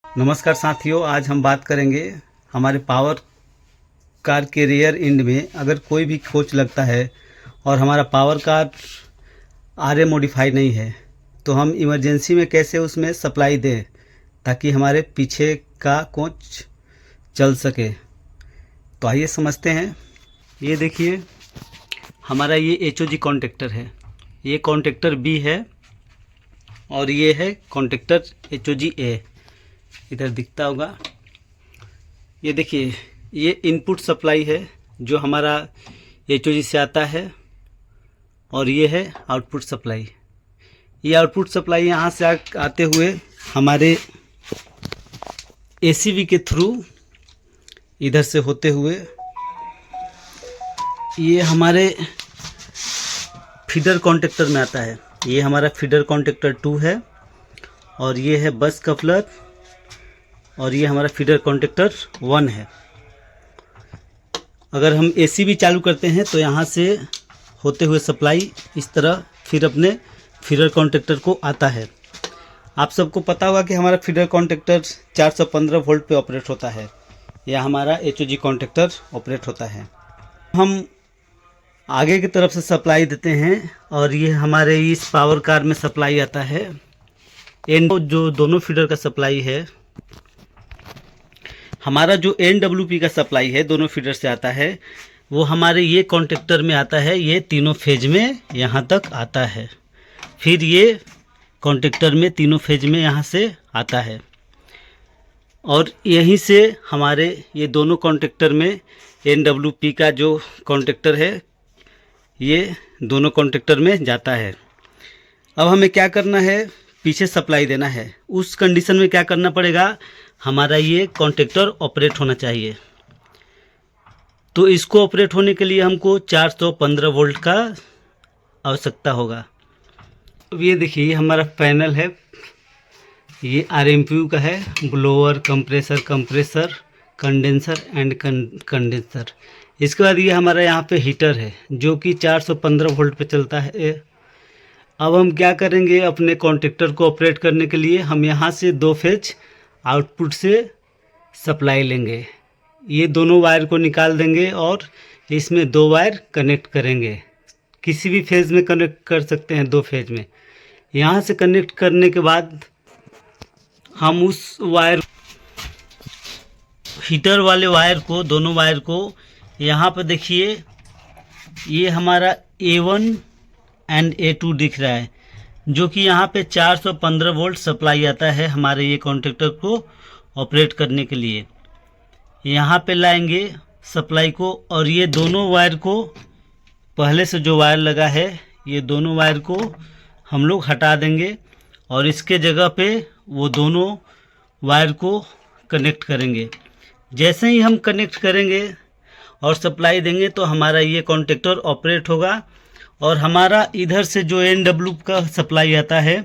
नमस्कार साथियों, आज हम बात करेंगे हमारे पावर कार के रियर एंड में अगर कोई भी कोच लगता है और हमारा पावर कार आरए मॉडिफाई नहीं है तो हम इमरजेंसी में कैसे उसमें सप्लाई दें ताकि हमारे पीछे का कोच चल सके। तो आइए समझते हैं। ये देखिए, हमारा ये एचओजी कॉन्टेक्टर है, ये कॉन्टेक्टर बी है और ये है कॉन्टेक्टर एचओजी ए, इधर दिखता होगा। ये देखिए, ये इनपुट सप्लाई है जो हमारा एचओजी से आता है और ये है आउटपुट सप्लाई। ये आउटपुट सप्लाई यहाँ से आते हुए हमारे एसीवी के थ्रू इधर से होते हुए ये हमारे फीडर कॉन्टेक्टर में आता है। ये हमारा फीडर कॉन्टेक्टर 2 है और ये है बस कपलर और ये हमारा फीडर कॉन्टेक्टर 1 है। अगर हम एसी भी चालू करते हैं तो यहाँ से होते हुए सप्लाई इस तरह फिर अपने फीडर कॉन्टेक्टर को आता है। आप सबको पता होगा कि हमारा फीडर कॉन्टेक्टर 415 वोल्ट पे ऑपरेट होता है, या हमारा एचओजी कॉन्टेक्टर ऑपरेट होता है। हम आगे की तरफ से सप्लाई देते हैं और ये हमारे इस पावर कार में सप्लाई आता है। एंड जो दोनों फीडर का सप्लाई है, हमारा जो NWP का सप्लाई है दोनों फीडर से आता है, वो हमारे ये कॉन्टेक्टर में आता है। ये तीनों फेज में यहाँ तक आता है, फिर ये कॉन्टेक्टर में तीनों फेज में यहाँ से आता है और यहीं से हमारे ये दोनों कॉन्टेक्टर में NWP का जो कॉन्टेक्टर है ये दोनों कॉन्टेक्टर में जाता है। अब हमें क्या करना है, पीछे सप्लाई देना है। उस कंडीशन में क्या करना पड़ेगा, हमारा ये कॉन्टेक्टर ऑपरेट होना चाहिए। तो इसको ऑपरेट होने के लिए हमको 415 वोल्ट का आवश्यकता होगा। अब ये देखिए, ये हमारा पैनल है, ये RMPU का है, blower, compressor, condenser and condenser. इसके बाद ये हमारा यहाँ पे हीटर है जो कि 415 वोल्ट पे चलता है। अब हम क्या करेंगे, अपने कॉन्टेक्टर को ऑपरेट करने के लिए हम यहाँ से 2 फेज आउटपुट से सप्लाई लेंगे। ये दोनों वायर को निकाल देंगे और इसमें 2 वायर कनेक्ट करेंगे। किसी भी फेज में कनेक्ट कर सकते हैं, 2 फेज में। यहाँ से कनेक्ट करने के बाद हम उस वायर, हीटर वाले वायर को, दोनों वायर को यहाँ पर देखिए, ये हमारा A1 एंड A2 दिख रहा है, जो कि यहाँ पे 415 वोल्ट सप्लाई आता है हमारे ये कॉन्टेक्टर को ऑपरेट करने के लिए। यहाँ पे लाएंगे सप्लाई को और ये दोनों वायर को, पहले से जो वायर लगा है ये दोनों वायर को हम लोग हटा देंगे और इसके जगह पे वो दोनों वायर को कनेक्ट करेंगे। जैसे ही हम कनेक्ट करेंगे और सप्लाई देंगे तो हमारा ये कॉन्टेक्टर ऑपरेट होगा और हमारा इधर से जो NW का सप्लाई आता है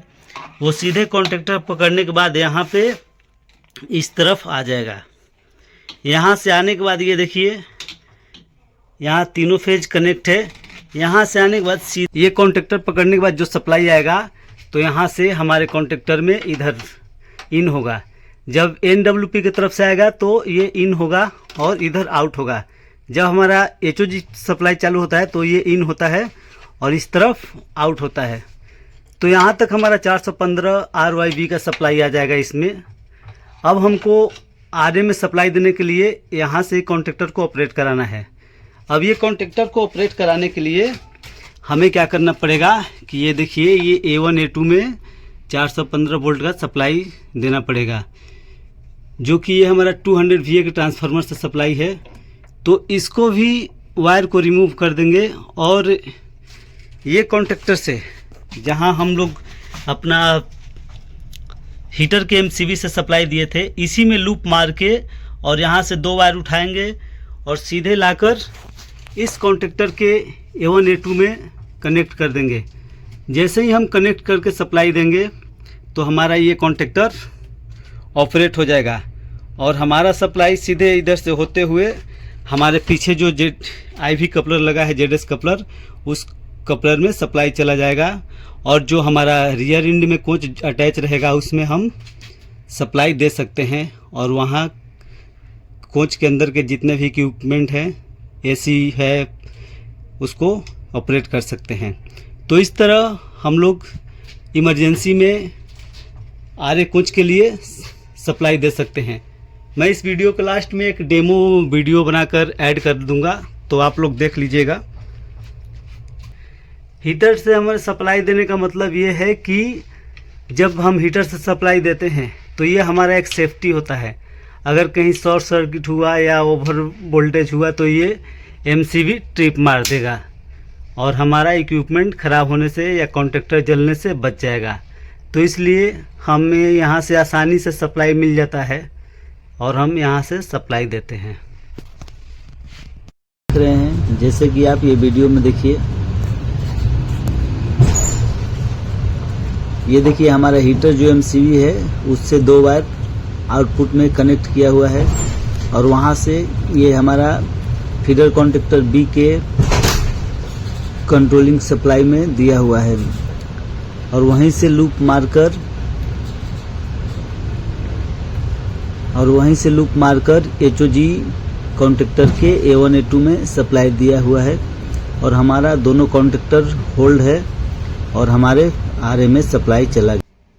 वो सीधे कॉन्टेक्टर पकड़ने के बाद यहाँ पे इस तरफ आ जाएगा। यहाँ से आने के बाद ये देखिए, यहाँ तीनों फेज कनेक्ट है। यहाँ से आने के बाद सीधे ये कॉन्टेक्टर पकड़ने के बाद जो सप्लाई आएगा तो यहाँ से हमारे कॉन्टेक्टर में इधर इन होगा। जब NWP की तरफ से आएगा तो ये इन होगा और इधर आउट होगा। जब हमारा एचओजी सप्लाई चालू होता है तो ये इन होता है और इस तरफ आउट होता है। तो यहाँ तक हमारा 415 RYB का सप्लाई आ जाएगा इसमें। अब हमको आरए में सप्लाई देने के लिए यहाँ से कॉन्टेक्टर को ऑपरेट कराना है। अब ये कॉन्टेक्टर को ऑपरेट कराने के लिए हमें क्या करना पड़ेगा कि ये देखिए, ये A1 A2 में 415 वोल्ट का सप्लाई देना पड़ेगा, जो कि ये हमारा 200 VA के ट्रांसफार्मर से सप्लाई है। तो इसको भी वायर को रिमूव कर देंगे और ये कॉन्टेक्टर से जहां हम लोग अपना हीटर के MCB से सप्लाई दिए थे, इसी में लूप मार के और यहाँ से 2 वायर उठाएंगे और सीधे लाकर इस कॉन्टेक्टर के A1 A2 में कनेक्ट कर देंगे। जैसे ही हम कनेक्ट करके सप्लाई देंगे तो हमारा ये कॉन्टेक्टर ऑपरेट हो जाएगा और हमारा सप्लाई सीधे इधर से होते हुए हमारे पीछे जो IV कपलर लगा है, ZS कपलर, उस कपलर में सप्लाई चला जाएगा और जो हमारा रियर एंड में कोच अटैच रहेगा उसमें हम सप्लाई दे सकते हैं और वहाँ कोच के अंदर के जितने भी इक्विपमेंट हैं, एसी है, उसको ऑपरेट कर सकते हैं। तो इस तरह हम लोग इमरजेंसी में आरे कोच के लिए सप्लाई दे सकते हैं। मैं इस वीडियो के लास्ट में एक डेमो वीडियो बनाकर ऐड कर दूंगा, तो आप लोग देख लीजिएगा। हीटर से हमें सप्लाई देने का मतलब ये है कि जब हम हीटर से सप्लाई देते हैं तो ये हमारा एक सेफ्टी होता है। अगर कहीं शॉर्ट सर्किट हुआ या ओवर वोल्टेज हुआ तो ये एमसीबी ट्रिप मार देगा और हमारा इक्विपमेंट ख़राब होने से या कॉन्टेक्टर जलने से बच जाएगा। तो इसलिए हमें यहाँ से आसानी से सप्लाई मिल जाता है और हम यहाँ से सप्लाई देते हैं। देख रहे हैं जैसे कि आप ये वीडियो में देखिए, ये देखिए हमारा हीटर जो एमसीबी है उससे 2 वायर आउटपुट में कनेक्ट किया हुआ है और वहाँ से ये हमारा फीडर कॉन्टेक्टर बी के कंट्रोलिंग सप्लाई में दिया हुआ है और वहीं से लूप मारकर एचओजी कॉन्टेक्टर के A1 A2 में सप्लाई दिया हुआ है और हमारा दोनों कॉन्टेक्टर होल्ड है और हमारे आरए में सप्लाई चला गया।